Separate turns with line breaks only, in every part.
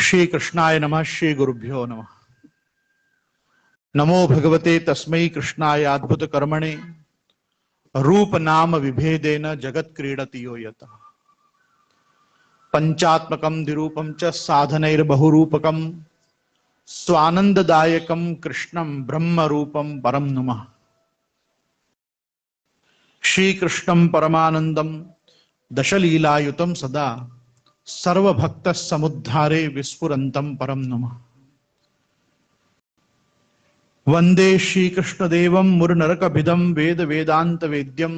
श्री कृष्णाय नमः। श्री गुरुभ्यो नमः। नमो भगवते तस्मै कृष्णाय अद्भुत कर्मणे रूप नाम विभेदेन जगत क्रीडति यो यतः। पंचात्मकं द्विरूपं च साधनैर्बहुरूपकं स्वानंददायकं कृष्णं ब्रह्म रूपं परम नुमः। श्री कृष्णं परमानंदं दशलीलायुतं सदा सर्वभक्त समुद्धारे विस्फुरन्तं परम नुमः। वंदे श्री कृष्णदेवं मुरनरकभिदं वेद वेदांत वेद्यं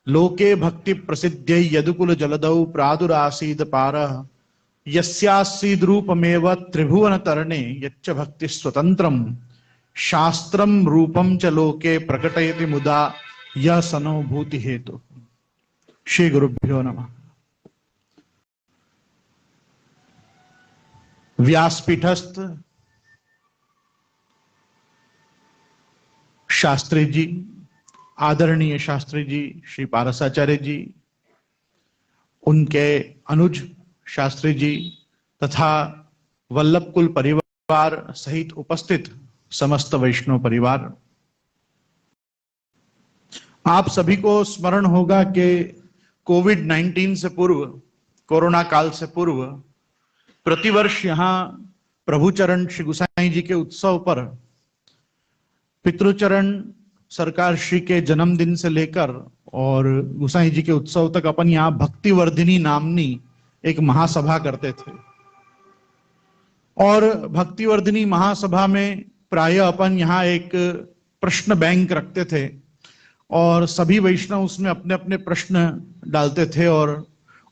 लोके भक्ति प्रसिद्ध्यै यदुकुल जलदौ प्रादुरासीद पारः यस्यासीद्रूपमेव त्रिभुवन तरणे यच्च भक्ति स्वतंत्रं शास्त्रं रूपं च लोके प्रकटयति मुदा यह सनोभूति हेतु। श्री गुरुभ्यो नमः। व्यासपीठस्थ शास्त्री जी, आदरणीय शास्त्री जी श्री पारसाचार्य जी, उनके अनुज शास्त्री जी तथा वल्लभ कुल परिवार सहित उपस्थित समस्त वैष्णव परिवार, आप सभी को स्मरण होगा कि कोविड-19 से पूर्व, कोरोना काल से पूर्व प्रतिवर्ष यहाँ प्रभुचरण श्री गुसाई जी के उत्सव पर पितृचरण सरकार श्री के जन्मदिन से लेकर और गुसाई जी के उत्सव तक अपन यहाँ भक्तिवर्धिनी नामनी एक महासभा करते थे। और भक्तिवर्धिनी महासभा में प्रायः अपन यहाँ एक प्रश्न बैंक रखते थे और सभी वैष्णव उसमें अपने अपने प्रश्न डालते थे और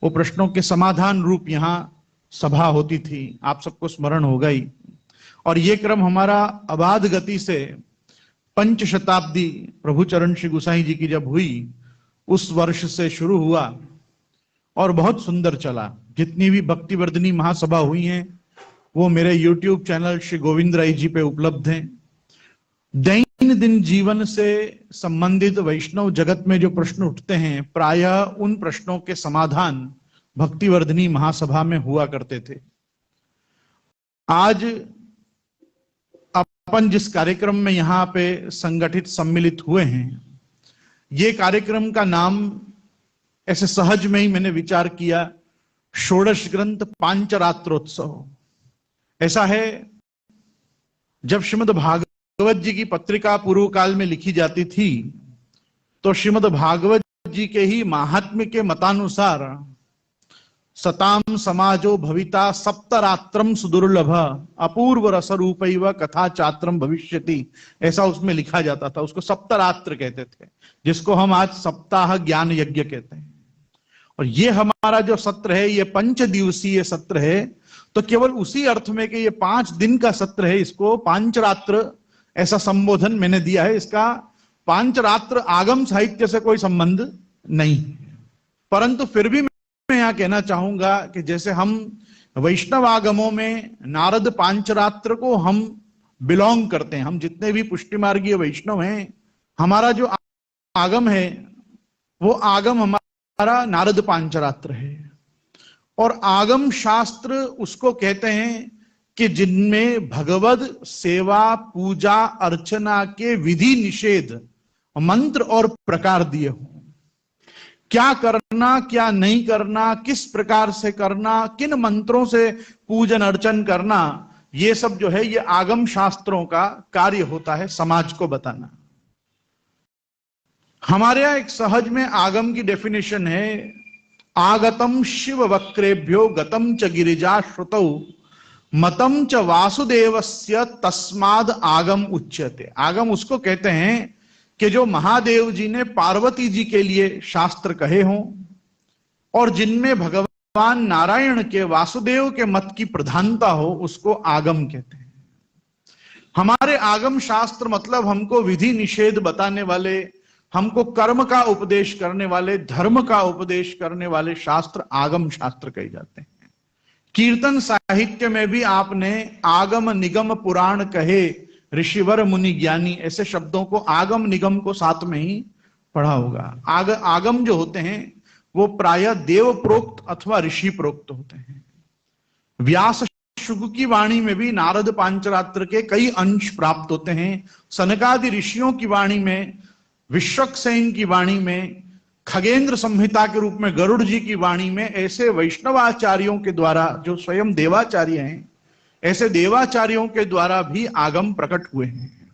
वो प्रश्नों के समाधान रूप यहाँ सभा होती थी। आप सबको स्मरण होगा ही। और ये क्रम हमारा अबाध गति से पंच शताब्दी प्रभुचरण श्री गुसाई जी की जब हुई उस वर्ष से शुरू हुआ और बहुत सुंदर चला। जितनी भी भक्तिवर्धिनी महासभा हुई हैं वो मेरे YouTube चैनल श्री गोविंद राय जी पे उपलब्ध हैं। दैनंदिन जीवन से संबंधित वैष्णव जगत में जो प्रश्न उठते हैं प्रायः उन प्रश्नों के समाधान भक्तिवर्धिनी महासभा में हुआ करते थे। आज अपन जिस कार्यक्रम में यहाँ पे संगठित सम्मिलित हुए हैं, ये कार्यक्रम का नाम ऐसे सहज में ही मैंने विचार किया, षोडश ग्रंथ पांचरात्रोत्सव। ऐसा है, जब श्रीमद् भागवत जी की पत्रिका पूर्व काल में लिखी जाती थी तो श्रीमद् भागवत जी के ही महात्म्य के मतानुसार सताम समाजो भविता सप्तरात्रम सुदुर्लभ अपूर्व रस रूपैव कथा चात्रम भविष्यति, ऐसा उसमें लिखा जाता था। उसको सप्तरात्र कहते थे, जिसको हम आज सप्ताह ज्ञान यज्ञ कहते हैं। और ये हमारा जो सत्र है ये 5 दिवसीय सत्र है, तो केवल उसी अर्थ में कि ये 5 दिन का सत्र है, इसको पांचरात्र ऐसा संबोधन मैंने दिया है। इसका पांचरात्र आगम साहित्य से कोई संबंध नहीं, परंतु फिर भी मैं यहां कहना चाहूंगा कि जैसे हम वैष्णव आगमों में नारद पांचरात्र को हम बिलोंग करते हैं, हम जितने भी पुष्टि मार्गीय वैष्णव हैं, हमारा जो आगम है वो आगम हमारा नारद पांचरात्र है। और आगम शास्त्र उसको कहते हैं कि जिनमें भगवद सेवा पूजा अर्चना के विधि निषेध मंत्र और प्रकार दिए हों। क्या करना क्या नहीं करना, किस प्रकार से करना, किन मंत्रों से पूजन अर्चन करना, ये सब जो है ये आगम शास्त्रों का कार्य होता है, समाज को बताना। हमारे यहां एक सहज में आगम की डेफिनेशन है, आगतम शिव वक्रेभ्यो गतम च गिरिजा श्रुतौ मतम च वासुदेवस्य तस्माद आगम उच्यते। आगम उसको कहते हैं कि जो महादेव जी ने पार्वती जी के लिए शास्त्र कहे हों और जिनमें भगवान नारायण के वासुदेव के मत की प्रधानता हो, उसको आगम कहते हैं। हमारे आगम शास्त्र मतलब हमको विधि निषेध बताने वाले, हमको कर्म का उपदेश करने वाले, धर्म का उपदेश करने वाले शास्त्र आगम शास्त्र कहे जाते हैं। कीर्तन साहित्य में भी आपने आगम निगम पुराण कहे ऋषिवर मुनि ज्ञानी, ऐसे शब्दों को आगम निगम को साथ में ही पढ़ा होगा। आगम जो होते हैं वो प्रायः देव प्रोक्त अथवा ऋषि प्रोक्त होते हैं। व्यास शुक की वाणी में भी नारद पांचरात्र के कई अंश प्राप्त होते हैं। सनकादि ऋषियों की वाणी में, विश्वक्सेन की वाणी में, खगेंद्र संहिता के रूप में गरुड़ जी की वाणी में, ऐसे वैष्णवाचार्यों के द्वारा जो स्वयं देवाचार्य हैं, ऐसे देवाचार्यों के द्वारा भी आगम प्रकट हुए हैं।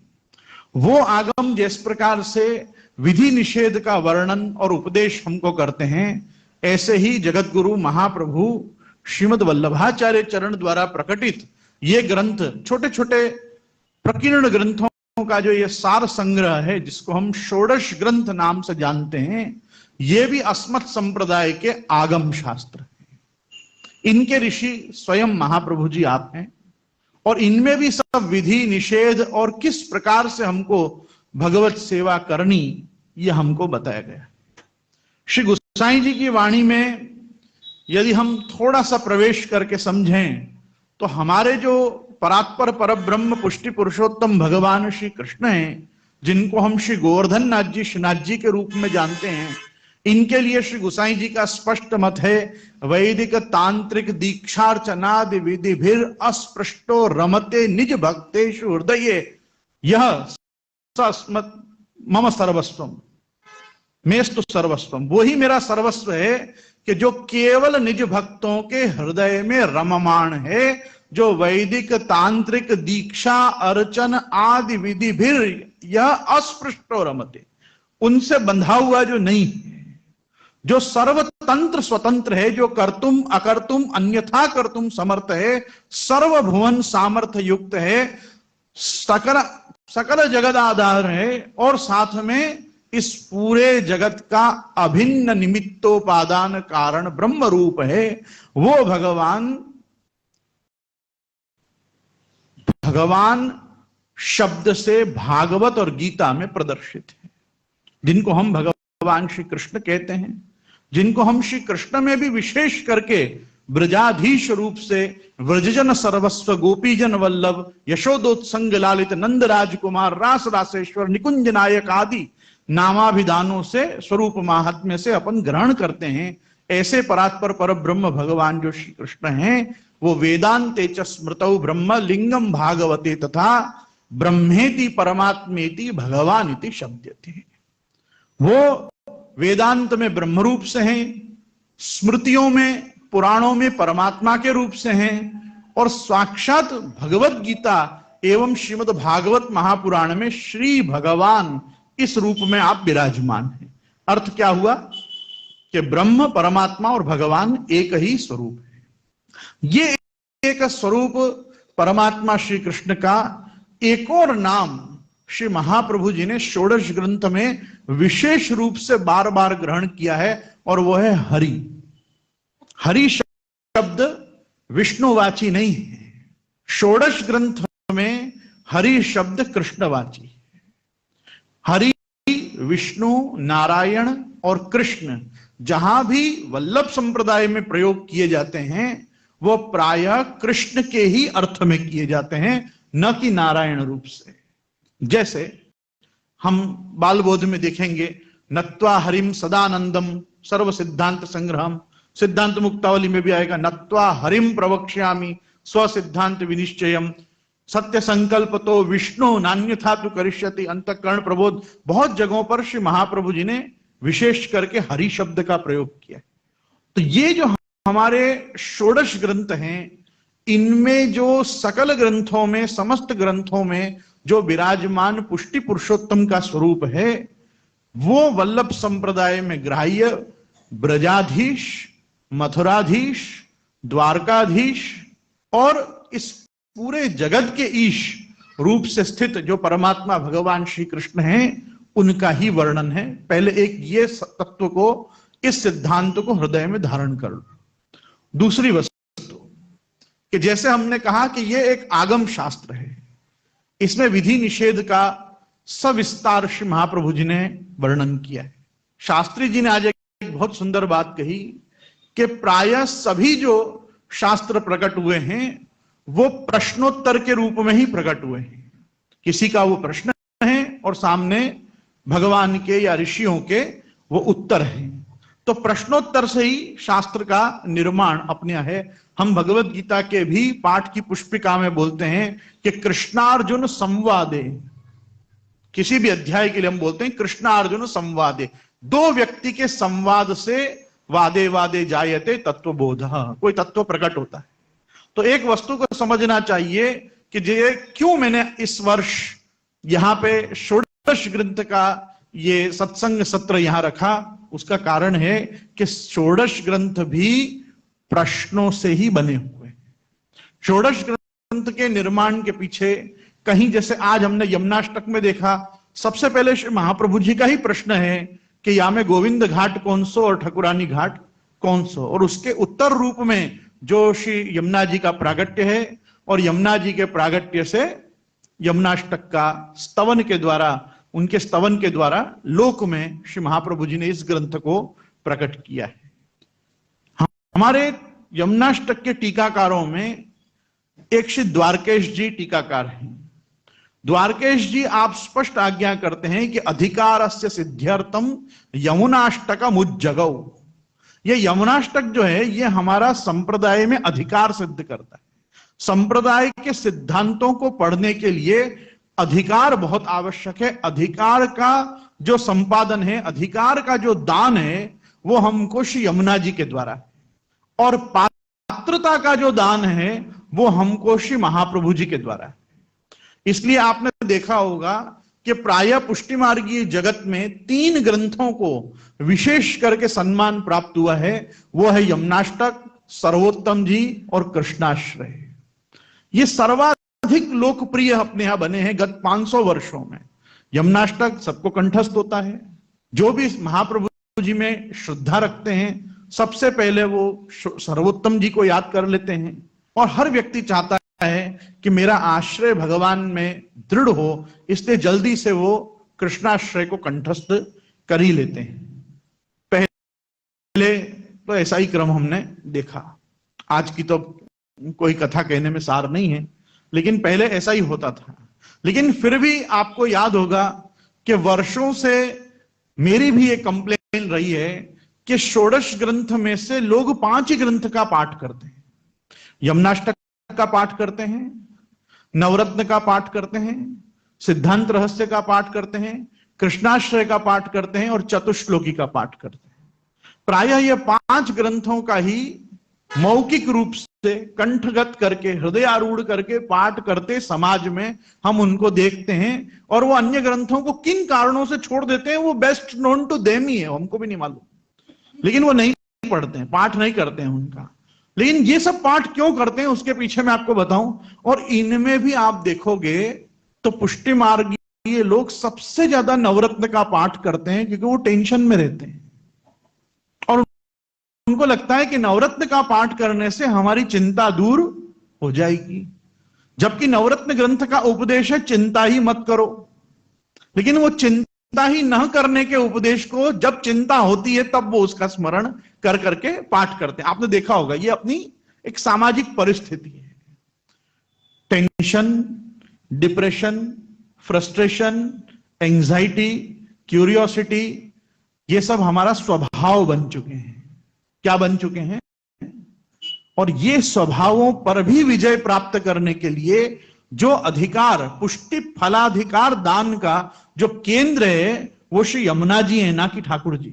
वो आगम जिस प्रकार से विधि निषेध का वर्णन और उपदेश हमको करते हैं, ऐसे ही जगत गुरु महाप्रभु श्रीमद् वल्लभाचार्य चरण द्वारा प्रकटित ये ग्रंथ, छोटे छोटे प्रकीर्ण ग्रंथों का जो ये सार संग्रह है, जिसको हम षोडश ग्रंथ नाम से जानते हैं, ये भी अस्मत् संप्रदाय के आगम शास्त्र हैं। इनके ऋषि स्वयं महाप्रभु जी आप हैं, और इनमें भी सब विधि निषेध और किस प्रकार से हमको भगवत सेवा करनी, ये हमको बताया गया। श्री गोसाई जी की वाणी में यदि हम थोड़ा सा प्रवेश करके समझें, तो हमारे जो परात्पर परब्रह्म पुष्टि पुरुषोत्तम भगवान श्री कृष्ण हैं, जिनको हम श्री गोवर्धन नाथ जी, श्रीनाथ जी के रूप में जानते हैं, इनके लिए श्री गोसाई जी का स्पष्ट मत है, वैदिक तांत्रिक दीक्षार्चनादि विधि भीर अस्पृष्टो रमते निज भक्तेषु हृदये यह सस्मत् मम सर्वस्वम, मेस्तु सर्वस्वम। वो ही मेरा सर्वस्व है कि जो केवल निज भक्तों के हृदय में रममाण है, जो वैदिक तांत्रिक दीक्षा अर्चन आदि विधि भीर यह अस्पृष्टो रमते, उनसे बंधा हुआ जो नहीं है, जो सर्वतंत्र स्वतंत्र है, जो कर्तुम अकर्तुम अन्यथा कर्तुम समर्थ है, सर्वभुवन सामर्थ्य युक्त है, सकल सकल जगत आधार है, और साथ में इस पूरे जगत का अभिन्न निमित्तोपादान कारण ब्रह्म रूप है, वो भगवान शब्द से भागवत और गीता में प्रदर्शित है, जिनको हम भगवान श्री कृष्ण कहते हैं, जिनको हम श्री कृष्ण में भी विशेष करके ब्रजाधीश रूप से व्रजजन सर्वस्व गोपीजन वल्लभ यशोदोत्संग लालित नंद राजकुमार रास रासेश्वर निकुंज नायक आदि नामाभिधानों से स्वरूप महात्म्य से अपन ग्रहण करते हैं। ऐसे परात्पर परब्रह्म भगवान जो श्री कृष्ण हैं, वो वेदांते च स्मृतौ ब्रह्म लिंगम भागवते तथा ब्रह्मेति परमात्मेति भगवान इति शब्दते। वो वेदांत में ब्रह्म रूप से हैं, स्मृतियों में पुराणों में परमात्मा के रूप से हैं, और साक्षात भगवत गीता एवं श्रीमद् भागवत महापुराण में श्री भगवान इस रूप में आप विराजमान हैं। अर्थ क्या हुआ कि ब्रह्म परमात्मा और भगवान एक ही स्वरूप है। ये एक स्वरूप परमात्मा श्री कृष्ण का एक और नाम श्री महाप्रभु जी ने षोडश ग्रंथ में विशेष रूप से बार बार ग्रहण किया है, और वो है हरि। हरि शब्द विष्णुवाची नहीं है, षोडश ग्रंथ में हरि शब्द कृष्णवाची है। हरि, विष्णु, नारायण और कृष्ण जहां भी वल्लभ संप्रदाय में प्रयोग किए जाते हैं, वो प्रायः कृष्ण के ही अर्थ में किए जाते हैं, न कि नारायण रूप से। जैसे हम बाल बोध में देखेंगे, नत्वा हरिम सदानंदम सर्व सिद्धांत संग्रहम, सिद्धांत मुक्तावली में भी आएगा, नत्वा हरिम प्रवक्ष्यामि स्व सिद्धांत विनिश्चयम, सत्य संकल्प तो विष्णु नान्यथा तो करिष्यति, अंतःकरण प्रबोध। बहुत जगहों पर श्री महाप्रभु जी ने विशेष करके हरि शब्द का प्रयोग किया है। तो ये जो हमारे षोडश ग्रंथ हैं, इनमें जो सकल ग्रंथों में, समस्त ग्रंथों में जो विराजमान पुष्टि पुरुषोत्तम का स्वरूप है, वो वल्लभ संप्रदाय में ग्राह्य ब्रजाधीश, मथुराधीश, द्वारकाधीश और इस पूरे जगत के ईश रूप से स्थित जो परमात्मा भगवान श्री कृष्ण हैं, उनका ही वर्णन है। पहले एक ये तत्व को, इस सिद्धांत को हृदय में धारण कर लो। दूसरी वस्तु कि जैसे हमने कहा कि ये एक आगम शास्त्र है, इसमें विधि निषेध का सविस्तार श्री महाप्रभु जी ने वर्णन किया है। शास्त्री जी ने आज एक बहुत सुंदर बात कही कि प्रायः सभी जो शास्त्र प्रकट हुए हैं, वो प्रश्नोत्तर के रूप में ही प्रकट हुए हैं। किसी का वो प्रश्न है और सामने भगवान के या ऋषियों के वो उत्तर हैं। तो प्रश्नोत्तर से ही शास्त्र का निर्माण अपने है। हम भगवत गीता के भी पाठ की पुष्पिका में बोलते हैं कि कृष्णार्जुन संवादे, किसी भी अध्याय के लिए हम बोलते हैं कृष्णार्जुन संवादे, दो व्यक्ति के संवाद से वादे वादे जायते तत्वबोध, कोई तत्व प्रकट होता है। तो एक वस्तु को समझना चाहिए कि ये क्यों मैंने इस वर्ष यहां पे षोडश ग्रंथ का ये सत्संग सत्र यहां रखा। उसका कारण है कि षोडश ग्रंथ भी प्रश्नों से ही बने हुए। षोडश ग्रंथ के निर्माण के पीछे कहीं, जैसे आज हमने यमुनाष्टक में देखा, सबसे पहले श्री महाप्रभु जी का ही प्रश्न है कि या में गोविंद घाट कौन सो और ठकुरानी घाट कौन सो, और उसके उत्तर रूप में जो श्री यमुना जी का प्रागट्य है, और यमुना जी के प्रागट्य से यमुनाष्टक का स्तवन के द्वारा, उनके स्तवन के द्वारा लोक में श्री महाप्रभु जी ने इस ग्रंथ को प्रकट किया है। हमारे यमुनाष्टक के टीकाकारों में एक श्री द्वारकेश जी टीकाकार हैं। द्वारकेश जी आप स्पष्ट आज्ञा करते हैं कि अधिकारस्य सिद्ध्यर्थम यमुनाष्टकम उज्जगौ। ये यमुनाष्टक जो है ये हमारा संप्रदाय में अधिकार सिद्ध करता है। संप्रदाय के सिद्धांतों को पढ़ने के लिए अधिकार बहुत आवश्यक है। अधिकार का जो संपादन है, अधिकार का जो दान है, वो हमको श्री यमुना जी के द्वारा है, और पात्रता का जो दान है वो हमको श्री महाप्रभु जी के द्वारा है। इसलिए आपने देखा होगा कि प्रायः पुष्टि मार्गीय जगत में 3 ग्रंथों को विशेष करके सम्मान प्राप्त हुआ है। वो है यमुनाष्टक, सर्वोत्तम जी और कृष्णाश्रय। ये सर्वाधिक लोकप्रिय अपने यहां बने हैं गत 500 वर्षों में। यमुनाष्टक सबको कंठस्थ होता है। जो भी महाप्रभु जी में श्रद्धा रखते हैं सबसे पहले वो सर्वोत्तम जी को याद कर लेते हैं, और हर व्यक्ति चाहता है कि मेरा आश्रय भगवान में दृढ़ हो, इसलिए जल्दी से वो कृष्णाश्रय को कंठस्थ कर ही लेते हैं। पहले तो ऐसा ही क्रम हमने देखा। आज की तो कोई कथा कहने में सार नहीं है, लेकिन पहले ऐसा ही होता था। लेकिन फिर भी आपको याद होगा कि वर्षों से मेरी भी एक कंप्लेन रही है कि षोडश ग्रंथ में से लोग 5 ही ग्रंथ का पाठ करते हैं। यमुनाष्टक का पाठ करते हैं, नवरत्न का पाठ करते हैं, सिद्धांत रहस्य का पाठ करते हैं, कृष्णाश्रय का पाठ करते हैं, और चतुश्लोकी का पाठ करते हैं। प्रायः ये 5 ग्रंथों का ही मौखिक रूप से कंठगत करके, हृदयारूढ़ करके पाठ करते समाज में हम उनको देखते हैं, और वो अन्य ग्रंथों को किन कारणों से छोड़ देते हैं वो बेस्ट नोन टू देम ही है, हमको भी नहीं मालूम। लेकिन वो नहीं पढ़ते हैं, पाठ नहीं करते हैं उनका। लेकिन ये सब पाठ क्यों करते हैं उसके पीछे मैं आपको बताऊं। और इनमें भी आप देखोगे तो पुष्टि मार्गीय लोग सबसे ज्यादा नवरत्न का पाठ करते हैं, क्योंकि वो टेंशन में रहते हैं और उनको लगता है कि नवरत्न का पाठ करने से हमारी चिंता दूर हो जाएगी। जबकि नवरत्न ग्रंथ का उपदेश है चिंता ही मत करो, लेकिन वो चिंता ही न करने के उपदेश को जब चिंता होती है तब वो उसका स्मरण कर करके पाठ करते हैं। आपने देखा होगा, ये अपनी एक सामाजिक परिस्थिति है। Tension, depression, frustration, anxiety, curiosity, ये सब हमारा स्वभाव बन चुके हैं। क्या बन चुके हैं? और ये स्वभावों पर भी विजय प्राप्त करने के लिए जो अधिकार, पुष्टि फलाधिकार दान का जो केंद्र है वो श्री यमुना जी है, ना कि ठाकुर जी।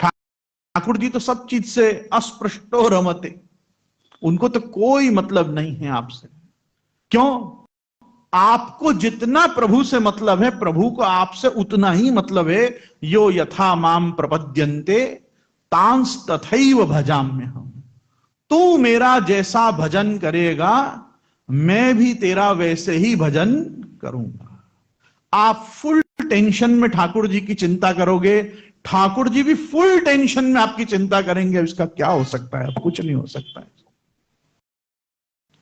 ठाकुर जी तो सब चीज से अस्पृष्टो रमते, उनको तो कोई मतलब नहीं है आपसे। क्यों? आपको जितना प्रभु से मतलब है, प्रभु को आपसे उतना ही मतलब है। यो यथा माम प्रपद्यन्ते तांस तथैव भजाम्यहम्। तू मेरा जैसा भजन करेगा मैं भी तेरा वैसे ही भजन करूंगा। आप फुल टेंशन में ठाकुर जी की चिंता करोगे, ठाकुर जी भी फुल टेंशन में आपकी चिंता करेंगे। इसका क्या हो सकता है? कुछ नहीं हो सकता है।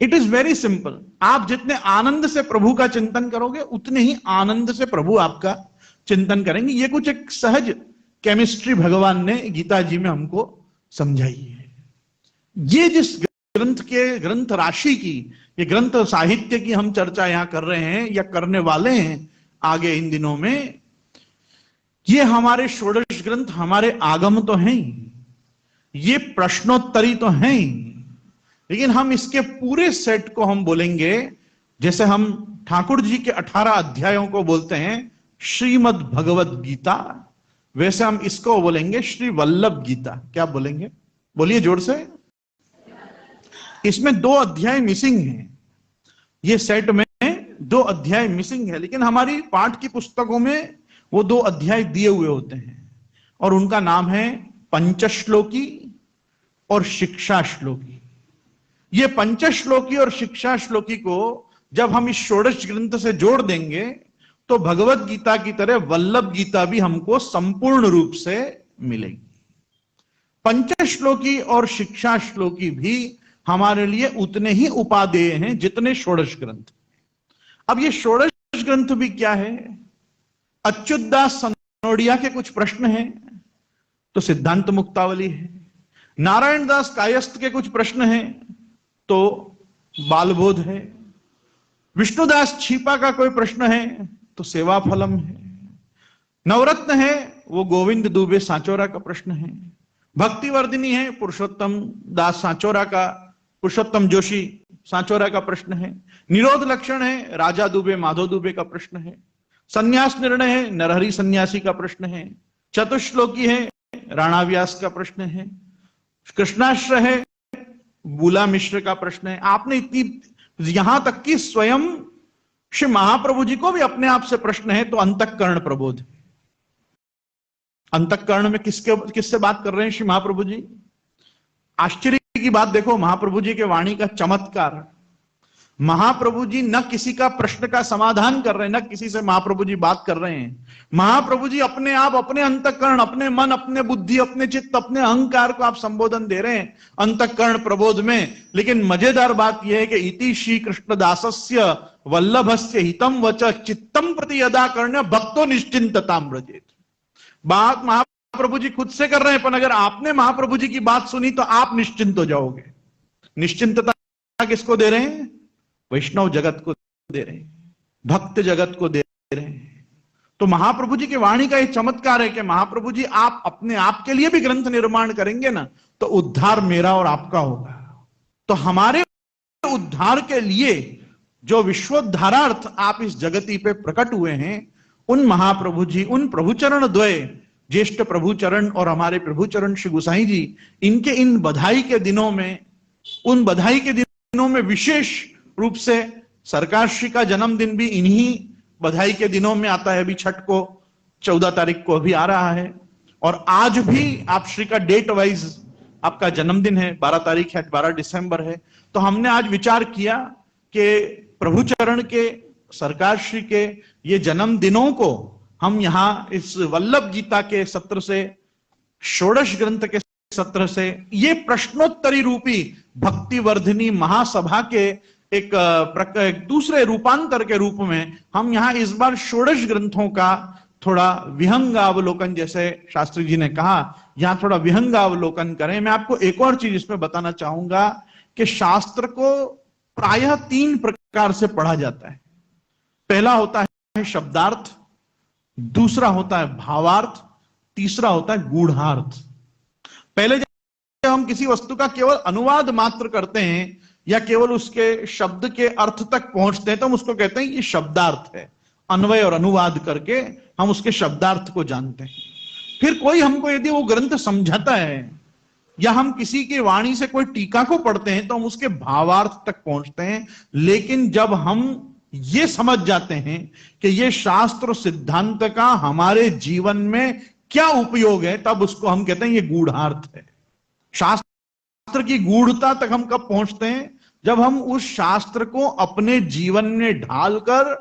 It is very simple. आप जितने आनंद से प्रभु का चिंतन करोगे उतने ही आनंद से प्रभु आपका चिंतन करेंगे। ये कुछ एक सहज केमिस्ट्री भगवान ने गीता जी में हमको समझाई है। ये जिस ग्रंथ राशि की, ये ग्रंथ साहित्य की हम चर्चा यहां कर रहे हैं या करने वाले हैं आगे इन दिनों में, ये हमारे षोडश ग्रंथ हमारे आगम तो हैं ही, ये प्रश्नोत्तरी तो हैं ही, लेकिन हम इसके पूरे सेट को हम बोलेंगे, जैसे हम ठाकुर जी के 18 अध्यायों को बोलते हैं श्रीमद् भगवद गीता, वैसे हम इसको बोलेंगे श्री वल्लभ गीता। क्या बोलेंगे? बोलिए जोर से। इसमें 2 अध्याय मिसिंग हैं, ये सेट में 2 अध्याय मिसिंग है, लेकिन हमारी पाठ की पुस्तकों में वो 2 अध्याय दिए हुए होते हैं और उनका नाम है पंचश्लोकी और शिक्षा श्लोकी। ये पंचश्लोकी और शिक्षा श्लोकी को जब हम इस षोडश ग्रंथ से जोड़ देंगे तो भगवत गीता की तरह वल्लभ गीता भी हमको संपूर्ण रूप से मिलेगी। पंचश्लोकी और शिक्षा श्लोकी भी हमारे लिए उतने ही उपादेय हैं जितने षोडश ग्रंथ। अब ये षोडश ग्रंथ भी क्या है? अच्युतदास सनोडिया के कुछ प्रश्न हैं तो सिद्धांत मुक्तावली है, नारायण दास कायस्थ के कुछ प्रश्न हैं तो बालबोध है, विष्णुदास छीपा का कोई प्रश्न है तो सेवा फलम है, नवरत्न है वो गोविंद दुबे सांचोरा का प्रश्न है, भक्तिवर्धिनी है पुरुषोत्तम दास सांचोरा का, पुरुषोत्तम जोशी सांचोरा का प्रश्न है, निरोध लक्षण है राजा दुबे माधव दुबे का प्रश्न है, संन्यास निर्णय है नरहरि सन्यासी का प्रश्न है, चतुश्लोकी है राणा व्यास का प्रश्न है, कृष्णाश्रय है बुला मिश्र का प्रश्न है। आपने इतनी यहां तक कि स्वयं श्री महाप्रभु जी को भी अपने आप से प्रश्न है तो अंतःकरण प्रबोध है। अंतःकरण में किससे बात कर रहे हैं श्री महाप्रभु जी? आश्चर्य की बात देखो, महाप्रभु जी के वाणी का चमत्कार। महाप्रभु जी न किसी का प्रश्न का समाधान कर रहे हैं, न किसी से महाप्रभु जी बात कर रहे हैं। महाप्रभु जी अपने आप, अपने अंतःकरण, अपने मन, अपने बुद्धि, अपने चित्त, अपने अहंकार को आप संबोधन दे रहे हैं अंतःकरण प्रबोध में। लेकिन मजेदार बात यह है कि इति श्री कृष्णदासस्य वल्लभस्य हितम वच चित्तम प्रति यदा कर्ण्य भक्तो निश्चिंतताम व्रजेत। बात महाप्रभु जी खुद से कर रहे हैं, पर अगर आपने महाप्रभु जी की बात सुनी तो आप निश्चिंत हो जाओगे। निश्चिंतता किसको दे रहे हैं? वैष्णव जगत को दे रहे हैं, भक्त जगत को दे रहे हैं। तो महाप्रभु जी की वाणी का यह चमत्कार है कि महाप्रभु जी आप अपने आप के लिए भी ग्रंथ निर्माण करेंगे ना तो उद्धार मेरा और आपका होगा। तो हमारे उद्धार के लिए जो विश्वोद्धारार्थ आप इस जगती पे प्रकट हुए हैं, उन महाप्रभु जी, उन प्रभुचरण द्वय, ज्येष्ठ प्रभुचरण और हमारे प्रभुचरण श्री गुसाई जी, इनके इन बधाई के दिनों में, उन बधाई के दिनों में विशेष रूप से सरकार श्री का जन्मदिन भी इन्हीं बधाई के दिनों में आता है। अभी छठ को 14 तारीख को अभी आ रहा है और आज भी आप श्री का डेट वाइज आपका जन्मदिन है, 12 तारीख है, 12 दिसंबर है। तो हमने आज विचार किया कि प्रभुचरण के, सरकार श्री के ये जन्मदिनों को हम यहां इस वल्लभ गीता के सत्र से, षोडश ग्रंथ के सत्र से, ये प्रश्नोत्तरी रूपी भक्तिवर्धिनी महासभा के एक दूसरे रूपांतर के रूप में हम यहां इस बार षोडश ग्रंथों का थोड़ा विहंगावलोकन, जैसे शास्त्री जी ने कहा, यहां थोड़ा विहंगावलोकन करें। मैं आपको एक और चीज इसमें बताना चाहूंगा कि शास्त्र को प्रायः 3 प्रकार से पढ़ा जाता है। पहला होता है शब्दार्थ, दूसरा होता है भावार्थ, तीसरा होता है गूढ़ार्थ। पहले जब हम किसी वस्तु का केवल अनुवाद मात्र करते हैं या केवल उसके शब्द के अर्थ तक पहुंचते हैं तो हम उसको कहते हैं ये शब्दार्थ है। अन्वय और अनुवाद करके हम उसके शब्दार्थ को जानते हैं। फिर कोई हमको यदि वो ग्रंथ समझाता है या हम किसी की वाणी से कोई टीका को पढ़ते हैं तो हम उसके भावार्थ तक पहुंचते हैं। लेकिन जब हम ये समझ जाते हैं कि ये शास्त्र सिद्धांत का हमारे जीवन में क्या उपयोग है, तब उसको हम कहते हैं ये गूढ़ार्थ है। शास्त्र की गूढ़ता तक हम कब पहुंचते हैं? जब हम उस शास्त्र को अपने जीवन में ढालकर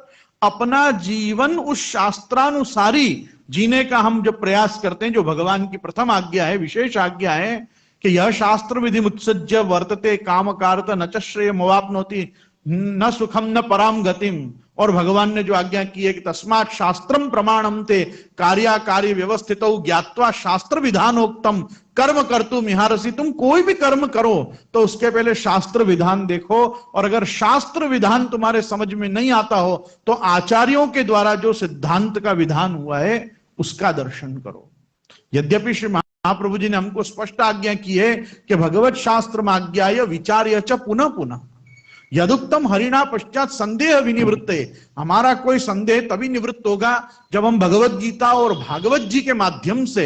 अपना जीवन उस शास्त्रानुसारी जीने का हम जो प्रयास करते हैं, जो भगवान की प्रथम आज्ञा है, विशेष आज्ञा है कि यह शास्त्र विधि मुत्सज्य वर्तते काम कारत न च श्रेय मवाप्नोति न सुखम न पराम गतिम। और भगवान ने जो आज्ञा की है कि तस्मात् शास्त्रम प्रमाणम ते कार्या कार्य व्यवस्थित ज्ञात्वा शास्त्र विधानोक्तम कर्म कर्तुम इहारसी। तुम कोई भी कर्म करो तो उसके पहले शास्त्र विधान देखो, और अगर शास्त्र विधान तुम्हारे समझ में नहीं आता हो तो आचार्यों के द्वारा जो सिद्धांत का विधान हुआ है उसका दर्शन करो। यद्यपि श्री महाप्रभु जी ने हमको स्पष्ट आज्ञा की है कि भगवत शास्त्र माज्ञाय विचार्य च पुनः पुनः यदुक्तम हरिणा पश्चात संदेह विनिवृत्ते। हमारा कोई संदेह तभी निवृत्त होगा जब हम भगवत गीता और भागवत जी के माध्यम से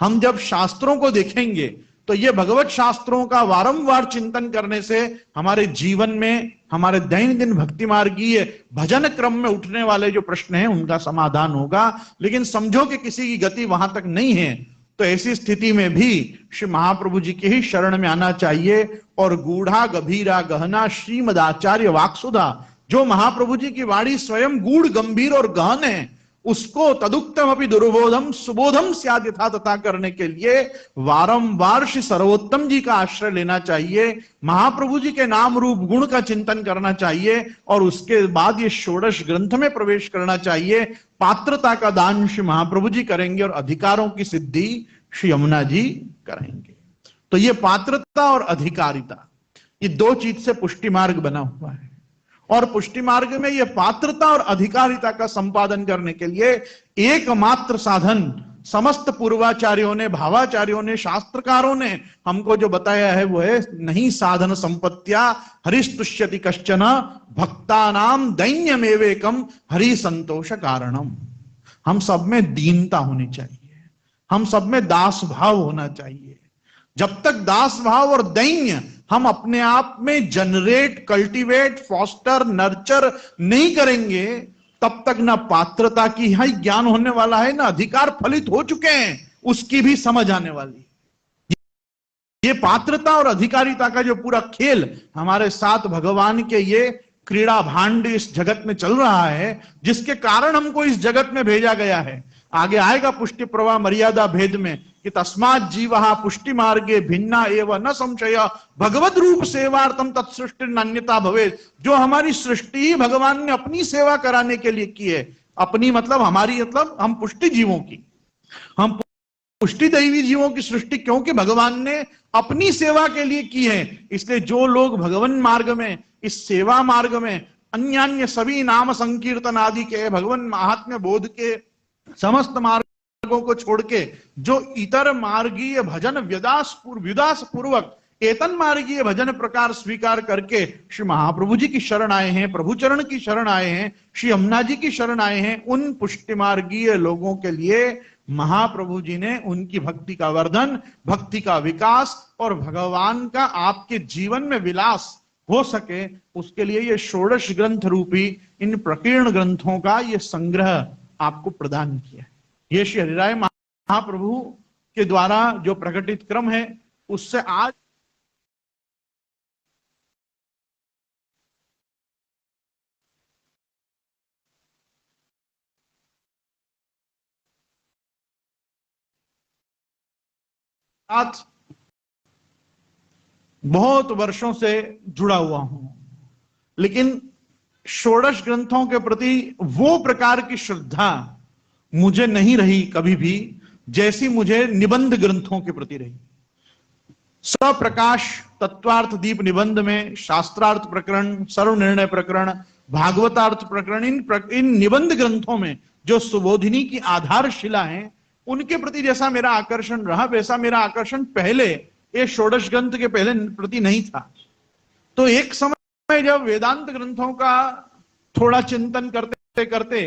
हम जब शास्त्रों को देखेंगे, तो ये भगवत शास्त्रों का वारंवार चिंतन करने से हमारे जीवन में, हमारे दैनंदिन भक्ति मार्गीय भजन क्रम में उठने वाले जो प्रश्न हैं उनका समाधान होगा। लेकिन समझो कि किसी की गति वहां तक नहीं है, तो ऐसी स्थिति में भी श्री महाप्रभु जी के ही शरण में आना चाहिए। और गूढ़ा गंभीरा गहना श्रीमद आचार्य वाक्सुधा, जो महाप्रभु जी की वाणी स्वयं गूढ़ गंभीर और गहन है, उसको तदुक्तम अपि दुर्बोधम सुबोधम स्याद् यथा तथा करने के लिए वारंवार श्री सर्वोत्तम जी का आश्रय लेना चाहिए, महाप्रभु जी के नाम रूप गुण का चिंतन करना चाहिए और उसके बाद ये षोडश ग्रंथ में प्रवेश करना चाहिए। पात्रता का दान श्री महाप्रभु जी करेंगे और अधिकारों की सिद्धि श्री यमुना जी करेंगे। तो ये पात्रता और अधिकारिता, ये दो चीज से पुष्टि मार्ग बना हुआ है। और पुष्टि मार्ग में ये पात्रता और अधिकारिता का संपादन करने के लिए एकमात्र साधन समस्त पूर्वाचार्यों ने, भावाचार्यों ने, शास्त्रकारों ने हमको जो बताया है वो है नहीं साधन संपत्त्या हरिस्तुष्यति कश्चन भक्तानाम दैन्यमेवेकम हरि संतोष कारणम। हम सब में दीनता होनी चाहिए, हम सब में दास भाव होना चाहिए। जब तक दास भाव और दैन्य हम अपने आप में जनरेट, कल्टीवेट, फॉस्टर, नर्चर नहीं करेंगे, तब तक ना पात्रता की ही ज्ञान होने वाला है, ना अधिकार फलित हो चुके हैं उसकी भी समझ आने वाली। ये पात्रता और अधिकारिता का जो पूरा खेल हमारे साथ भगवान के ये क्रीड़ा भांड इस जगत में चल रहा है, जिसके कारण हमको इस जगत में भेजा गया है। आगे आएगा पुष्टि प्रवाह मर्यादा भेद में कि तस्मात् जीवः पुष्टि मार्गे भिन्ना एवं न संशय भगवत रूप सेवार्थम तत्सृष्टि अन्यता भवेत्। जो हमारी सृष्टि भगवान ने अपनी सेवा कराने के लिए की है, अपनी मतलब हमारी, मतलब हम पुष्टि जीवों की, हम पुष्टि दैवी जीवों की सृष्टि क्योंकि भगवान ने अपनी सेवा के लिए की है। इसलिए जो लोग भगवान मार्ग में, इस सेवा मार्ग में अन्य सभी नाम संकीर्तन आदि के, भगवान महात्म्य बोध के समस्त मार्गों को छोड़ के जो इतर मार्गीय भजन विदास पूर्वक एतन मार्गीय भजन प्रकार स्वीकार करके श्री महाप्रभु जी की शरण आए हैं, प्रभु चरण की शरण आए हैं, श्री यमुना जी की शरण आए हैं, उन पुष्टि मार्गीय लोगों के लिए महाप्रभु जी ने उनकी भक्ति का वर्धन, भक्ति का विकास और भगवान का आपके जीवन में विलास हो सके, उसके लिए ये षोडश ग्रंथ रूपी इन प्रकीर्ण ग्रंथों का ये संग्रह आपको प्रदान किया है। ये श्री हरिराय महाप्रभु के द्वारा जो प्रकटित क्रम है, उससे आज बहुत वर्षों से जुड़ा हुआ हूं, लेकिन षोडश ग्रंथों के प्रति वो प्रकार की श्रद्धा मुझे नहीं रही कभी भी जैसी मुझे निबंध ग्रंथों के प्रति रही। सप्रकाश तत्वार्थ दीप निबंध में शास्त्रार्थ प्रकरण, सर्व निर्णय प्रकरण, भागवतार्थ प्रकरण, इन निबंध ग्रंथों में जो सुबोधिनी की आधारशिला है, उनके प्रति जैसा मेरा आकर्षण रहा, वैसा मेरा आकर्षण पहले ये षोडश ग्रंथ के पहले प्रति नहीं था। तो एक समय जब वेदांत ग्रंथों का थोड़ा चिंतन करते करते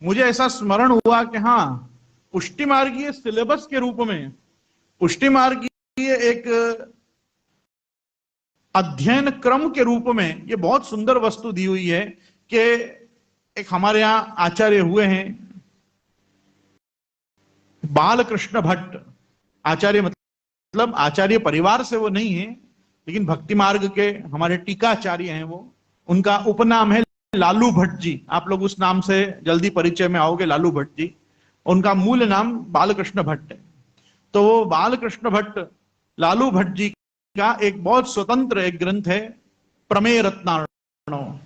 मुझे ऐसा स्मरण हुआ कि हाँ, पुष्टि मार्गीय सिलेबस के रूप में, पुष्टि मार्गीय एक अध्ययन क्रम के रूप में ये बहुत सुंदर वस्तु दी हुई है कि एक हमारे यहां आचार्य हुए हैं बालकृष्ण भट्ट। आचार्य मतलब आचार्य परिवार से वो नहीं है, लेकिन भक्ति मार्ग के हमारे टीकाचार्य हैं वो। उनका उपनाम है लालू भट्ट जी। आप लोग उस नाम से जल्दी परिचय में आओगे, लालू भट्ट जी। उनका मूल नाम बालकृष्ण भट्ट है। तो वो बालकृष्ण भट्ट, लालू भट्ट जी का एक बहुत स्वतंत्र एक ग्रंथ है प्रमेय रत्नार्णव।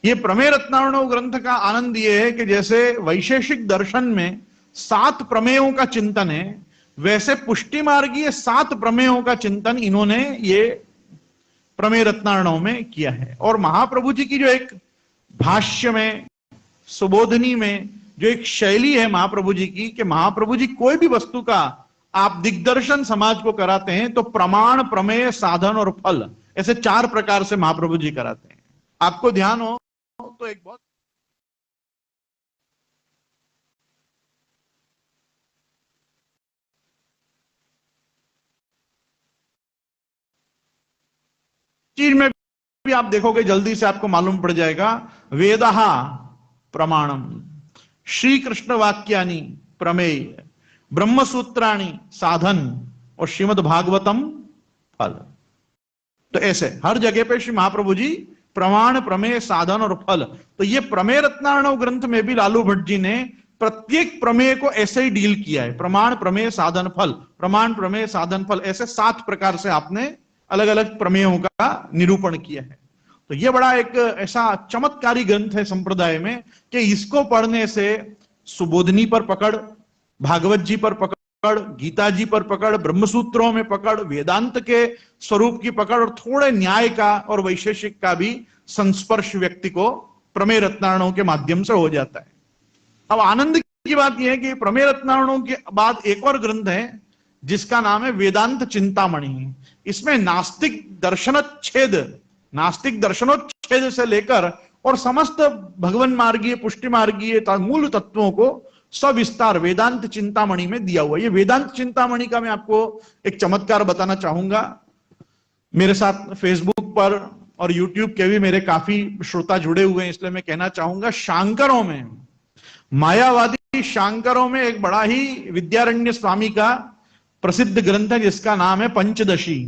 ये प्रमेय रत्नार्णव ग्रंथ का आनंद ये है कि जैसे वैशेषिक दर्शन में 7 प्रमेयों का चिंतन है, वैसे पुष्टि मार्गीय 7 प्रमेयों का चिंतन इन्होंने ये प्रमेय रत्नार्णव में किया है। और महाप्रभु जी की जो एक भाष्य में, सुबोधनी में जो एक शैली है महाप्रभु जी की, कि महाप्रभु जी कोई भी वस्तु का आप दिग्दर्शन समाज को कराते हैं तो प्रमाण, प्रमेय, साधन और फल, ऐसे 4 प्रकार से महाप्रभु जी कराते हैं। आपको ध्यान हो तो एक बहुत चीज में भी आप देखोगे, जल्दी से आपको मालूम पड़ जाएगा। वेदहा प्रमाणम, श्री कृष्ण वाक्यानि प्रमेय, ब्रह्मसूत्राणि साधन और श्रीमद् भागवतम फल। तो ऐसे हर जगह पे श्री महाप्रभु जी प्रमाण, प्रमेय, साधन और फल। तो ये प्रमेय रत्नार्णव ग्रंथ में भी लालू भट्ट जी ने प्रत्येक प्रमेय को ऐसे ही डील किया है। प्रमाण, प्रमेय, साधन, फल, प्रमाण, प्रमेय, साधन, फल, ऐसे 7 प्रकार से आपने अलग अलग प्रमेयों का निरूपण किया है। तो ये बड़ा एक ऐसा चमत्कारी ग्रंथ है संप्रदाय में कि इसको पढ़ने से सुबोधनी पर पकड़, भागवत जी पर पकड़, गीता जी पर पकड़, ब्रह्मसूत्रों में पकड़, वेदांत के स्वरूप की पकड़ और थोड़े न्याय का और वैशेषिक का भी संस्पर्श व्यक्ति को प्रमेय रत्नार्णव के माध्यम से हो जाता है। अब आनंद की बात यह है कि प्रमेय रत्नार्णव के बाद एक और ग्रंथ है जिसका नाम है वेदांत चिंतामणि। इसमें नास्तिक दर्शनोच्छेद, नास्तिक दर्शनोच्छेद से लेकर और समस्त भगवन मार्गीय, पुष्टि मार्गीय मूल तत्वों को सविस्तार वेदांत चिंतामणि में दिया हुआ। ये वेदांत चिंतामणि का मैं आपको एक चमत्कार बताना चाहूंगा। मेरे साथ फेसबुक पर और यूट्यूब के भी मेरे काफी श्रोता जुड़े हुए हैं, इसलिए मैं कहना चाहूंगा, शांकरों में, मायावादी शांकरों में एक बड़ा ही विद्यारण्य स्वामी का प्रसिद्ध ग्रंथ है जिसका नाम है पंचदशी।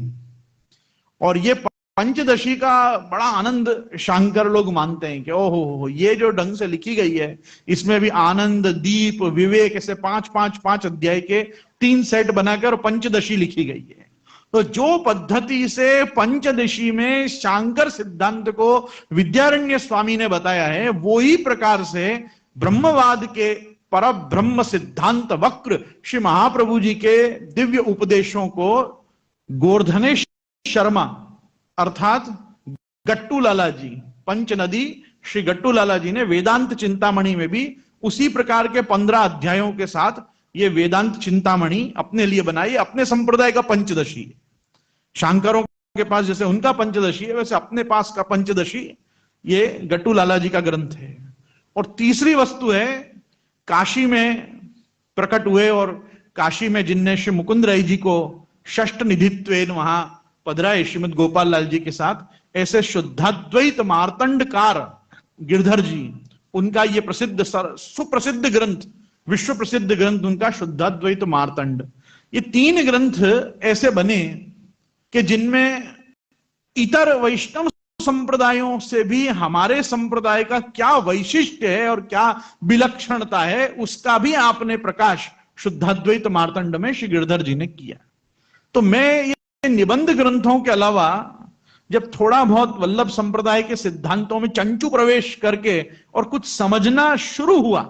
और ये पंचदशी का बड़ा आनंद शांकर लोग मानते हैं कि ओहो, ये जो ढंग से लिखी गई है, इसमें भी आनंद, दीप, विवेक, ऐसे 5 अध्याय के 3 सेट बनाकर पंचदशी लिखी गई है। तो जो पद्धति से पंचदशी में शांकर सिद्धांत को विद्यारण्य स्वामी ने बताया है, वो ही प्रकार से ब्रह्मवाद के पर ब्रह्म सिद्धांत वक्र श्री महाप्रभु जी के दिव्य उपदेशों को गोवर्धनेश शर्मा अर्थात गट्टू लाला जी, पंच नदी श्री गट्टू लाला जी ने वेदांत चिंतामणि में भी उसी प्रकार के 15 अध्यायों के साथ ये वेदांत चिंतामणि अपने लिए बनाई। अपने संप्रदाय का पंचदशी, शांकरों के पास जैसे उनका पंचदशी है, वैसे अपने पास का पंचदशी ये गट्टू लाला जी का ग्रंथ है। और तीसरी वस्तु है, काशी में प्रकट हुए और काशी में जिनने श्री मुकुंद राय जी को षष्ठ निधित्वेन वहां पधराए श्रीमद गोपाल लाल जी के साथ, ऐसे शुद्धाद्वैत मार्तंडकार गिरधर जी, उनका ये प्रसिद्ध सुप्रसिद्ध ग्रंथ, विश्व प्रसिद्ध ग्रंथ उनका शुद्धाद्वैत मार्तंड। ये 3 ग्रंथ ऐसे बने कि जिनमें इतर वैष्णव संप्रदायों से भी हमारे संप्रदाय का क्या वैशिष्ट्य है और क्या विलक्षणता है, उसका भी आपने प्रकाश शुद्धाद्वैत मार्तंड में श्री गिरधर जी ने किया। तो मैं ये निबंध ग्रंथों के अलावा जब थोड़ा बहुत वल्लभ संप्रदाय के सिद्धांतों में चंचू प्रवेश करके और कुछ समझना शुरू हुआ,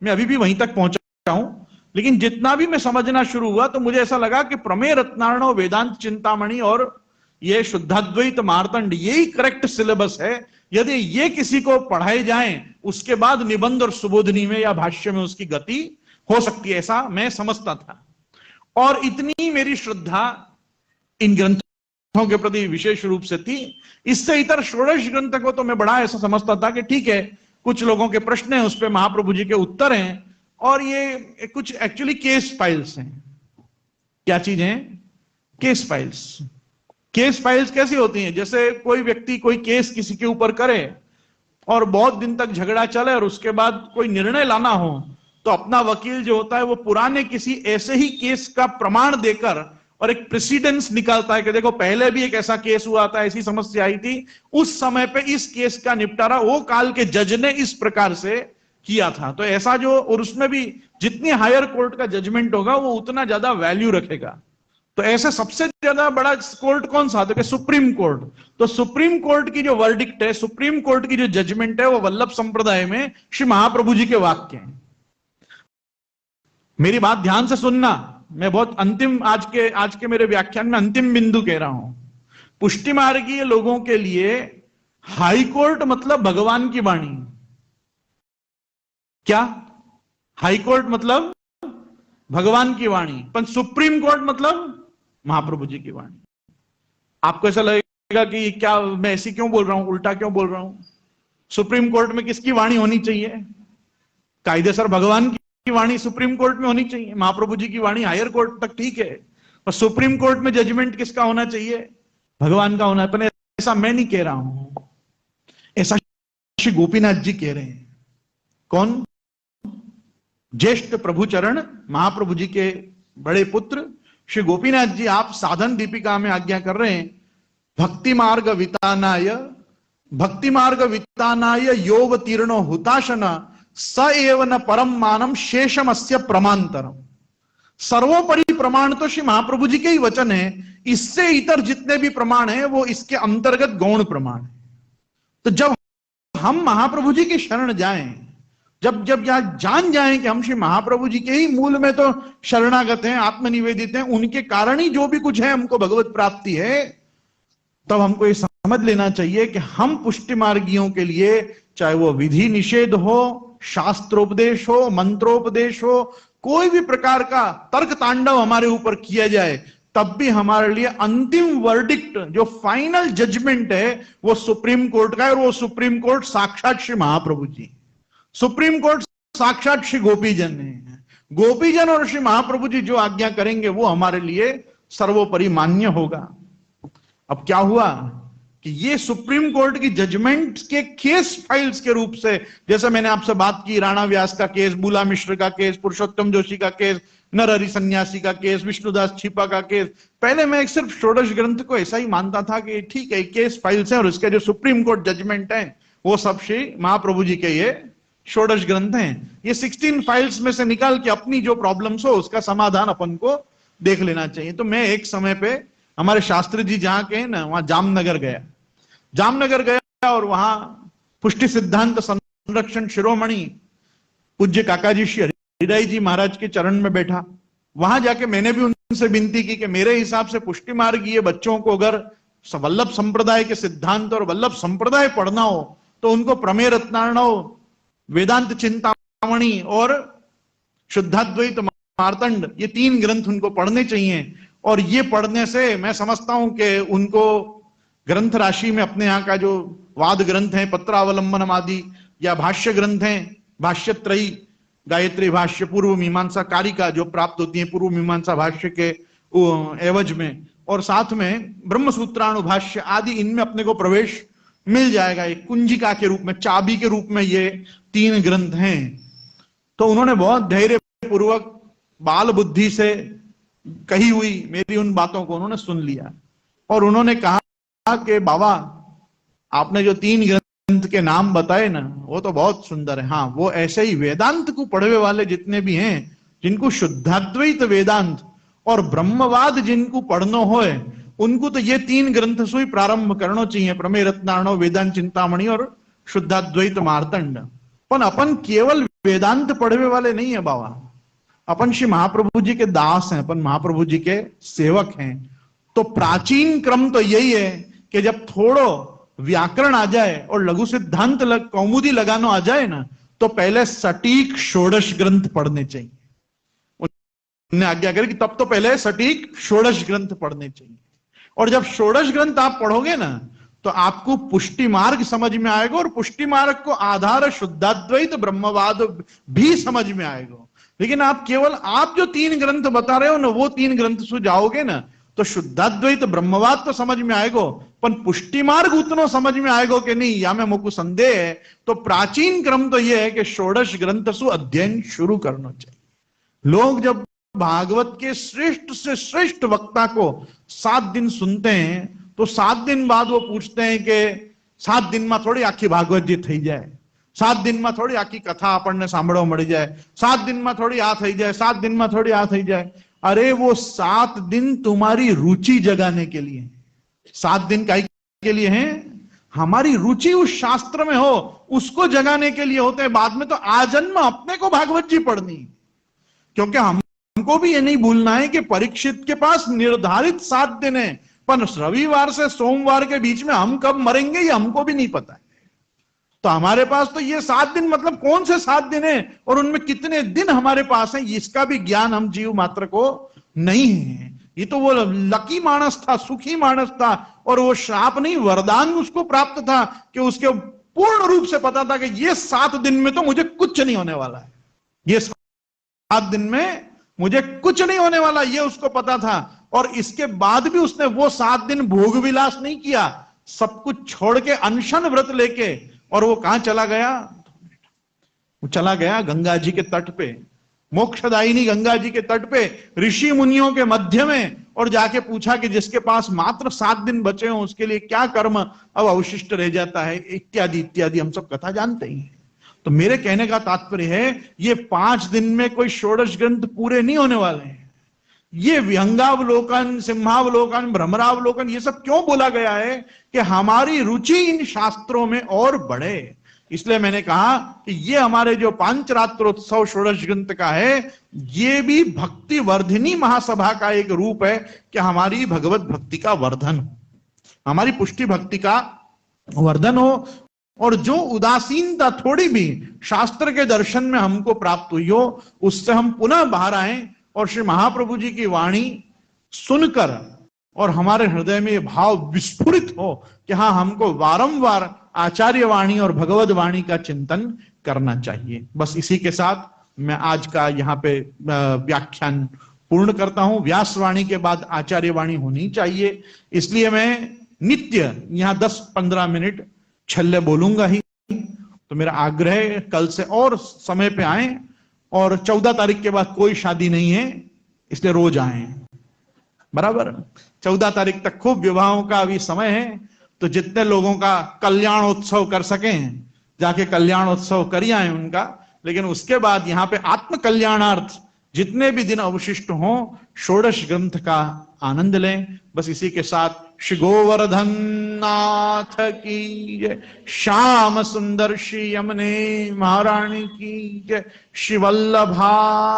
मैं अभी भी वहीं तक पहुंचा हूं, लेकिन जितना भी मैं समझना शुरू हुआ तो मुझे ऐसा लगा कि प्रमेय रत्नार्णव, वेदांत चिंतामणि और ये शुद्धाद्वैत मार्तंड, यही करेक्ट सिलेबस है। यदि ये किसी को पढ़ाए जाएं, उसके बाद निबंध और सुबोधनी में या भाष्य में उसकी गति हो सकती है, ऐसा मैं समझता था। और इतनी मेरी श्रद्धा इन ग्रंथों के प्रति विशेष रूप से थी। इससे इतर षोडश ग्रंथ को तो मैं बड़ा ऐसा समझता था कि ठीक है, कुछ लोगों के प्रश्न हैं, उस पर महाप्रभु जी के उत्तर हैं, और ये कुछ एक्चुअली केस फाइल्स हैं। क्या चीज है? Case files. केस फाइल्स कैसी होती हैं? जैसे कोई व्यक्ति कोई केस किसी के ऊपर करे और बहुत दिन तक झगड़ा चले और उसके बाद कोई निर्णय लाना हो, तो अपना वकील जो होता है वो पुराने किसी ऐसे ही केस का प्रमाण देकर और एक प्रेसिडेंस निकालता है कि देखो पहले भी एक ऐसा केस हुआ था, ऐसी समस्या आई थी, उस समय पे इस केस का निपटारा वो काल के जज ने इस प्रकार से किया था। तो ऐसा जो, और उसमें भी जितनी हायर कोर्ट का जजमेंट होगा वो उतना ज्यादा वैल्यू रखेगा। तो ऐसे सबसे ज्यादा बड़ा कोर्ट कौन सा? तो सुप्रीम कोर्ट। तो सुप्रीम कोर्ट की जो वर्डिक्ट है, सुप्रीम कोर्ट की जो जजमेंट है, वो वल्लभ संप्रदाय में श्री महाप्रभु जी के वाक्य हैं। मेरी बात ध्यान से सुनना, मैं बहुत अंतिम आज के मेरे व्याख्यान में अंतिम बिंदु कह रहा हूं। पुष्टि मार्गीय लोगों के लिए हाई कोर्ट मतलब भगवान की वाणी। क्या हाई कोर्ट मतलब भगवान की वाणी, पर सुप्रीम कोर्ट मतलब महाप्रभु जी की वाणी। आपको ऐसा लगेगा कि क्या मैं ऐसी क्यों बोल रहा हूं, उल्टा क्यों बोल रहा हूं? सुप्रीम कोर्ट में किसकी वाणी होनी चाहिए? कायदेसर भगवान की वाणी सुप्रीम कोर्ट में होनी चाहिए। महाप्रभु जी की वाणी हायर कोर्ट तक ठीक है, और सुप्रीम कोर्ट में जजमेंट किसका होना चाहिए? भगवान का होना है। पर ऐसा मैं नहीं कह रहा हूं, ऐसा श्री गोपीनाथ जी कह रहे हैं। कौन? ज्येष्ठ प्रभुचरण महाप्रभु जी के बड़े पुत्र श्री गोपीनाथ जी। आप साधन दीपिका में आज्ञा कर रहे हैं, भक्ति मार्ग वितानाय योवतीर्णो हुताशन स एव न परम मानम शेषमस्य प्रमांतरम। सर्वोपरि प्रमाण तो श्री महाप्रभु जी के ही वचन है, इससे इतर जितने भी प्रमाण हैं वो इसके अंतर्गत गौण प्रमाण है। तो जब हम महाप्रभु जी की शरण जाएं, जब जब यहां जान जाएं कि हम श्री महाप्रभु जी के ही मूल में तो शरणागत हैं, आत्मनिवेदित हैं, उनके कारण ही जो भी कुछ है हमको भगवत प्राप्ति है, तब हमको ये समझ लेना चाहिए कि हम पुष्टि मार्गियों के लिए, चाहे वो विधि निषेध हो, शास्त्रोपदेश हो, मंत्रोपदेश हो, कोई भी प्रकार का तर्क तांडव हमारे ऊपर किया जाए, तब भी हमारे लिए अंतिम वर्डिक्ट, जो फाइनल जजमेंट है, वो सुप्रीम कोर्ट का है। और वो सुप्रीम कोर्ट साक्षात श्री महाप्रभु जी, सुप्रीम कोर्ट साक्षात श्री गोपीजन है। गोपीजन और श्री महाप्रभु जी जो आज्ञा करेंगे वो हमारे लिए सर्वोपरि मान्य होगा। अब क्या हुआ कि ये सुप्रीम कोर्ट की जजमेंट के केस फाइल्स के रूप से, जैसे मैंने आपसे बात की, राणा व्यास का केस, बुला मिश्र का केस, पुरुषोत्तम जोशी का केस, नरहरि सन्यासी का केस, विष्णुदास छिपा का केस। पहले मैं एक सिर्फ षोडश ग्रंथ को ऐसा ही मानता था कि ठीक है, केस फाइल्स हैं और इसके जो सुप्रीम कोर्ट जजमेंट है वो सब श्री महाप्रभु जी के ये षोडश ग्रंथ हैं। ये 16 फाइल्स में से निकाल के अपनी जो प्रॉब्लम्स हो उसका समाधान अपन को देख लेना चाहिए। तो मैं एक समय पे हमारे शास्त्री जी जहां के हैं ना, वहां जामनगर गया और वहां पुष्टि सिद्धांत संरक्षण शिरोमणि पूज्य काकाजी श्री हरिराय जी महाराज के चरण में बैठा। वहां जाके मैंने भी उनसे विनती की कि मेरे हिसाब से पुष्टि मार्गीय बच्चों को अगर वल्लभ संप्रदाय के सिद्धांत और वल्लभ संप्रदाय पढ़ना हो तो उनको प्रमेय रत्नार्णव, वेदांत चिंतामणि और शुद्धाद्वैत मार्तंड, ये 3 ग्रंथ उनको पढ़ने चाहिए। और ये पढ़ने से मैं समझता हूं कि उनको ग्रंथ राशि में अपने यहाँ का जो वाद ग्रंथ है, पत्रावलंबनम आदि, या भाष्य ग्रंथ हैं, भाष्यत्रयी, गायत्री भाष्य, पूर्व मीमांसा कारिका जो प्राप्त होती है पूर्व मीमांसा भाष्य के एवज में, और साथ में ब्रह्म सूत्राणु भाष्य आदि, इनमें अपने को प्रवेश मिल जाएगा। एक कुंजिका के रूप में, चाबी के रूप में ये 3 ग्रंथ हैं। तो उन्होंने बहुत धैर्य पूर्वक बाल बुद्धि से कही हुई मेरी उन बातों को उन्होंने सुन लिया, और उन्होंने कहा कि बाबा आपने जो 3 ग्रंथ के नाम बताए ना, वो तो बहुत सुंदर है। हाँ, वो ऐसे ही वेदांत को पढ़वे वाले जितने भी हैं, जिनको शुद्धाद्वैत वेदांत और ब्रह्मवाद जिनको पढ़नो होए, उनको तो ये 3 ग्रंथ से ही प्रारंभ करना चाहिए, प्रमेय रत्नार्णव, वेदांत चिंतामणि और शुद्धाद्वैत मार्तंड। पर अपन केवल वेदांत पढ़वे वाले नहीं है बाबा, अपन श्री महाप्रभु जी के दास हैं, अपन महाप्रभु जी के सेवक हैं। तो प्राचीन क्रम तो यही है कि जब थोड़ो व्याकरण आ जाए और लघु सिद्धांत कौमुदी लगाना आ जाए ना, तो पहले सटीक षोडश ग्रंथ पढ़ने चाहिए। उन्होंने आज्ञा करी कि तब तो पहले सटीक षोडश ग्रंथ पढ़ने चाहिए। और जब षोडश ग्रंथ आप पढ़ोगे ना, तो आपको पुष्टि मार्ग समझ में आएगा, और पुष्टि मार्ग को आधार शुद्धाद्वैत ब्रह्मवाद भी समझ में आएगा। लेकिन आप केवल आप जो 3 ग्रंथ बता रहे हो ना, वो 3 ग्रंथ से जाओगे ना, तो शुद्धाद्वैत ब्रह्मवाद तो समझ में आएगा, पर पुष्टि मार्ग उतना समझ में आएगा कि नहीं, या में मुझको संदेह है। तो प्राचीन क्रम तो यह है कि षोडश ग्रंथ से अध्ययन शुरू करना चाहिए। लोग जब भागवत के श्रेष्ठ से श्रेष्ठ वक्ता को 7 दिन सुनते हैं, तो 7 दिन बाद वो पूछते हैं कि 7 दिन में थोड़ी आखी भागवत जी थी जाए, 7 दिन में थोड़ी आखी कथा अपन ने सांभळवा मળી जाए, 7 दिन में थोड़ी आ थी जाए, 7 दिन में थोड़ी आ थी जाए। अरे वो 7 दिन तुम्हारी रुचि जगाने के लिए, 7 दिन काहे के लिए हैं? हमारी रुचि उस शास्त्र में हो, उसको जगाने के लिए होते हैं। बाद में तो आजन्म अपने को भागवत जी पढ़नी, क्योंकि हमको भी ये नहीं भूलना है कि परीक्षित के पास निर्धारित 7 दिन है, पर रविवार से सोमवार के बीच में हम कब मरेंगे ये हमको भी नहीं पता है। तो हमारे पास तो ये 7 दिन मतलब कौन से 7 दिन है और उनमें कितने दिन हमारे पास है, इसका भी ज्ञान हम जीव मात्र को नहीं है। ये तो वो लकी मानस था, सुखी मानस था, और वो श्राप नहीं वरदान उसको प्राप्त था कि उसके पूर्ण रूप से पता था कि ये 7 दिन में तो मुझे कुछ नहीं होने वाला है, ये 7 दिन में मुझे कुछ नहीं होने वाला, ये उसको पता था। और इसके बाद भी उसने वो 7 दिन भोग विलास नहीं किया, सब कुछ छोड़ के अनशन व्रत लेके, और वो कहां चला गया? वो चला गया गंगा जी के तट पे, मोक्षदायिनी गंगा जी के तट पे, ऋषि मुनियों के मध्य में, और जाके पूछा कि जिसके पास मात्र 7 दिन बचे हों उसके लिए क्या कर्म अब अवशिष्ट रह जाता है, इत्यादि इत्यादि हम सब कथा जानते ही हैं। तो मेरे कहने का तात्पर्य है, ये 5 दिन में कोई षोडश ग्रंथ पूरे नहीं होने वाले हैं। ये विहंगावलोकन, सिंहावलोकन, भ्रमरावलोकन, ये सब क्यों बोला गया है कि हमारी रुचि इन शास्त्रों में और बढ़े। इसलिए मैंने कहा कि ये हमारे जो पांचरात्रोत्सव षोडश ग्रंथ का है, ये भी भक्ति वर्धिनी महासभा का एक रूप है कि हमारी भगवत भक्ति का वर्धन हो, हमारी पुष्टि भक्ति का वर्धन हो, और जो उदासीनता थोड़ी भी शास्त्र के दर्शन में हमको प्राप्त हुई हो, उससे हम पुनः बाहर आए और श्री महाप्रभु जी की वाणी सुनकर और हमारे हृदय में ये भाव विस्फुरित हो कि हाँ, हमको वारंवार आचार्य वाणी और भगवत वाणी का चिंतन करना चाहिए। बस इसी के साथ मैं आज का यहाँ पे व्याख्यान पूर्ण करता हूं। व्यास वाणी के बाद आचार्य वाणी होनी चाहिए, इसलिए मैं नित्य यहाँ 10-15 मिनट छल्ले बोलूंगा ही। तो मेरा आग्रह है कल से और समय पे आए, और 14 तारीख के बाद कोई शादी नहीं है, इसलिए रोज आए, बराबर। 14 तारीख तक खूब विवाहों का अभी समय है, तो जितने लोगों का कल्याणोत्सव कर सकें जाके कल्याणोत्सव करिए आए उनका। लेकिन उसके बाद यहाँ पे आत्म कल्याणार्थ जितने भी दिन अवशिष्ट हों, षोडश ग्रंथ का आनंद लें। बस इसी के साथ श्री गोवर्धन नाथ की जय, श्याम सुंदर श्री यमुने महारानी की जय, श्री वल्लभाधीश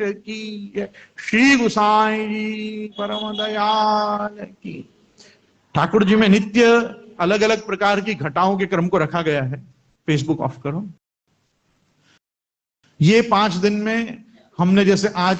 की जय, श्री गुसाई जी परम दयाल की। ठाकुर जी में नित्य अलग अलग प्रकार की घटाओं के क्रम को रखा गया है। फेसबुक ऑफ करो। ये 5 दिन में हमने जैसे आज